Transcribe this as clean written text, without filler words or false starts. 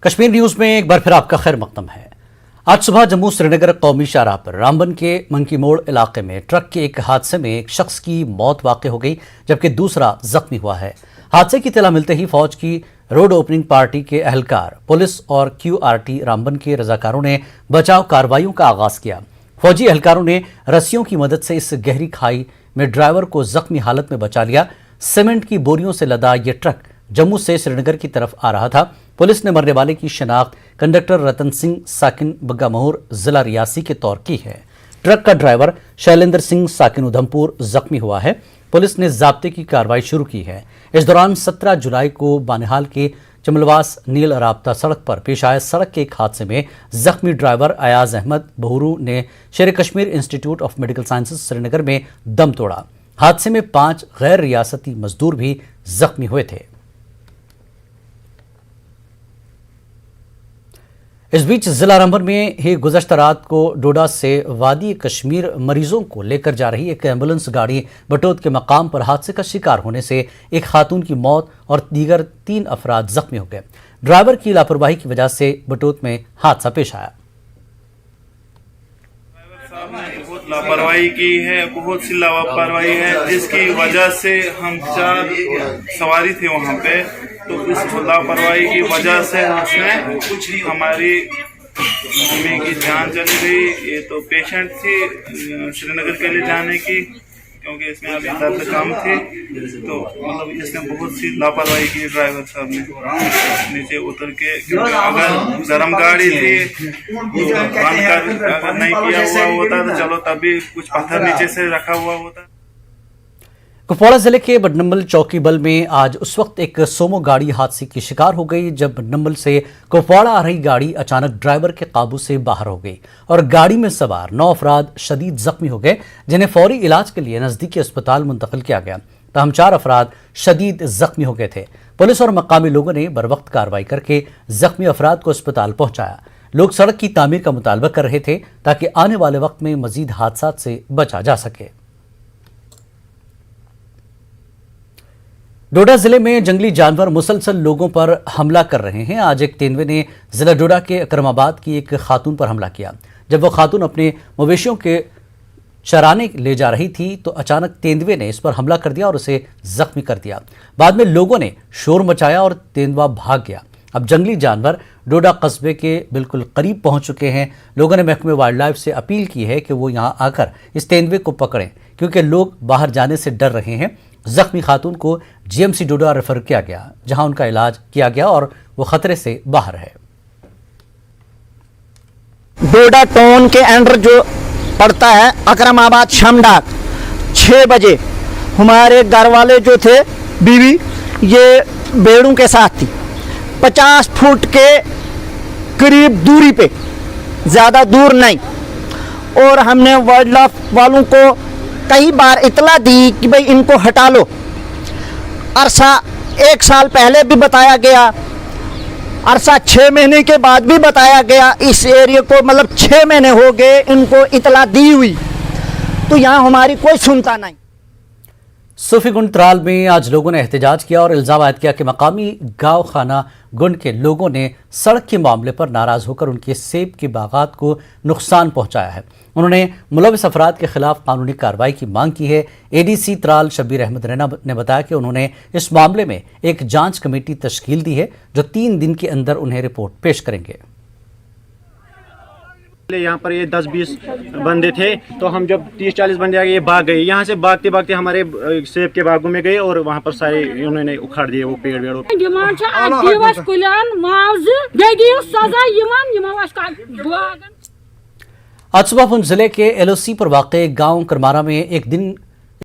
Kashmir news میں ایک بار پھر آپ کا خیر مقدم ہے۔ آج صبح جموں سری نگر قومی شاہراہ پر رامبن کے منکی موڑ علاقے میں ٹرک کے ایک حادثے میں ایک شخص کی موت واقع ہو گئی جبکہ دوسرا زخمی ہوا ہے۔ حادثے کی اطلاع ملتے ہی فوج کی روڈ اوپننگ پارٹی کے اہلکار، پولیس اور QRT رامبن کے رضاکاروں نے بچاؤ کارروائیوں کا آغاز کیا۔ فوجی اہلکاروں نے رسیوں کی مدد سے اس گہری کھائی میں ڈرائیور کو زخمی حالت میں بچا لیا۔ سیمنٹ کی بوریوں سے لدا یہ ٹرک جموں سے سری نگر کی طرف آ رہا تھا۔ پولیس نے مرنے والے کی شناخت کنڈکٹر رتن سنگھ ساکن بگا مہور ضلع ریاسی کے طور کی ہے۔ ٹرک کا ڈرائیور شیلیندر سنگھ ساکن ادھمپور زخمی ہوا ہے۔ پولیس نے ضابطے کی کارروائی شروع کی ہے۔ اس دوران 17 جولائی کو بانہال کے چملواس نیل رابطہ سڑک پر پیش آئے سڑک کے ایک حادثے میں زخمی ڈرائیور ایاز احمد بہورو نے شیر کشمیر انسٹی ٹیوٹ آف میڈیکل سائنسز سری نگر میں دم توڑا۔ حادثے میں 5 غیر ریاستی مزدور بھی زخمی ہوئے تھے۔ اس بیچ ضلع رامبن میں ہی گزشتہ رات کو ڈوڈا سے وادی کشمیر مریضوں کو لے کر جا رہی ایک ایمبولینس گاڑی بٹوت کے مقام پر حادثے کا شکار ہونے سے ایک خاتون کی موت اور دیگر 3 افراد زخمی ہو گئے۔ ڈرائیور کی لاپرواہی کی وجہ سے بٹوت میں حادثہ پیش آیا۔ بہت لاپرواہی کی ہے، بہت سی لاپرواہی ہے جس کی وجہ سے ہم 4 سواری تھے وہاں پہ، تو اس لاپرواہی کی وجہ سے اس میں ہماری ممی کی جان چلی گئی۔ یہ تو پیشنٹ تھی سری نگر کے لیے جانے کی، کیونکہ اس میں ابھی درد کم تھی، تو مطلب اس نے بہت سی لاپرواہی کی ڈرائیور صاحب نے نیچے اتر کے، کیونکہ اگر گرم گاڑی تھی تو بند کر اگر نہیں کیا ہوا ہوتا تو چلو تبھی کچھ پتھر نیچے سے رکھا ہوا ہوتا۔ کپواڑہ ضلع کے بڈنمل چوکی بل میں آج اس وقت ایک سومو گاڑی حادثے کی شکار ہو گئی جب بڈنمل سے کپواڑہ آ رہی گاڑی اچانک ڈرائیور کے قابو سے باہر ہو گئی اور گاڑی میں سوار 9 افراد شدید زخمی ہو گئے جنہیں فوری علاج کے لیے نزدیکی اسپتال منتقل کیا گیا، تاہم 4 افراد شدید زخمی ہو گئے تھے۔ پولیس اور مقامی لوگوں نے بروقت کارروائی کر کے زخمی افراد کو اسپتال پہنچایا۔ لوگ سڑک کی تعمیر کا مطالبہ کر رہے تھے تاکہ آنے والے وقت میں مزید حادثات سے بچا جا سکے۔ ڈوڈا ضلع میں جنگلی جانور مسلسل لوگوں پر حملہ کر رہے ہیں۔ آج ایک تیندوے نے ضلع ڈوڈا کے اکرم آباد کی ایک خاتون پر حملہ کیا۔ جب وہ خاتون اپنے مویشیوں کے چرانے لے جا رہی تھی تو اچانک تیندوے نے اس پر حملہ کر دیا اور اسے زخمی کر دیا۔ بعد میں لوگوں نے شور مچایا اور تیندوا بھاگ گیا۔ اب جنگلی جانور ڈوڈا قصبے کے بالکل قریب پہنچ چکے ہیں۔ لوگوں نے محکمہ وائلڈ لائف سے اپیل کی ہے کہ وہ یہاں آ کر اس تیندوے کو پکڑیں کیونکہ لوگ باہر جانے سے ڈر رہے ہیں۔ زخمی خاتون کو GMC ڈوڈا ریفر کیا گیا جہاں ان کا علاج کیا گیا اور وہ خطرے سے باہر ہے۔ ڈوڈا ٹاؤن کے انڈر جو پڑتا ہے اکرم آباد شمڈاک، 6 بجے ہمارے گھر والے جو تھے بیوی یہ بیڑوں کے ساتھ تھی، 50 فٹ کے قریب دوری پہ، زیادہ دور نہیں، اور ہم نے وائلڈ لائف والوں کو کئی بار اطلاع دی کہ بھئی ان کو ہٹا لو۔ عرصہ 1 سال پہلے بھی بتایا گیا، عرصہ 6 مہینے کے بعد بھی بتایا گیا، اس ایریے کو مطلب 6 مہینے ہو گئے ان کو اطلاع دی ہوئی، تو یہاں ہماری کوئی سنتا نہیں۔ صوفی گنڈ ترال میں آج لوگوں نے احتجاج کیا اور الزام عائد کیا کہ مقامی گاؤں خانہ گنڈ کے لوگوں نے سڑک کے معاملے پر ناراض ہو کر ان کے سیب کے باغات کو نقصان پہنچایا ہے۔ انہوں نے ملوث افراد کے خلاف قانونی کارروائی کی مانگ کی ہے۔ ADC ترال شبیر احمد رینا نے بتایا کہ انہوں نے اس معاملے میں ایک جانچ کمیٹی تشکیل دی ہے جو 3 دن کے اندر انہیں رپورٹ پیش کریں گے۔ یہاں پر یہ 10-20 بندے تھے تو ہم جب 30-40 بندے آگے یہ بھاگ گئے، یہاں سے بھاگتے بھاگتے ہمارے سیب کے باغوں میں گئے اور وہاں پر سارے انہوں نے اکھاڑ دیے وہ پیڑ ویڑ۔ آج صبح پونچھ ضلع کے LOC پر واقع گاؤں کرمارا میں ایک دن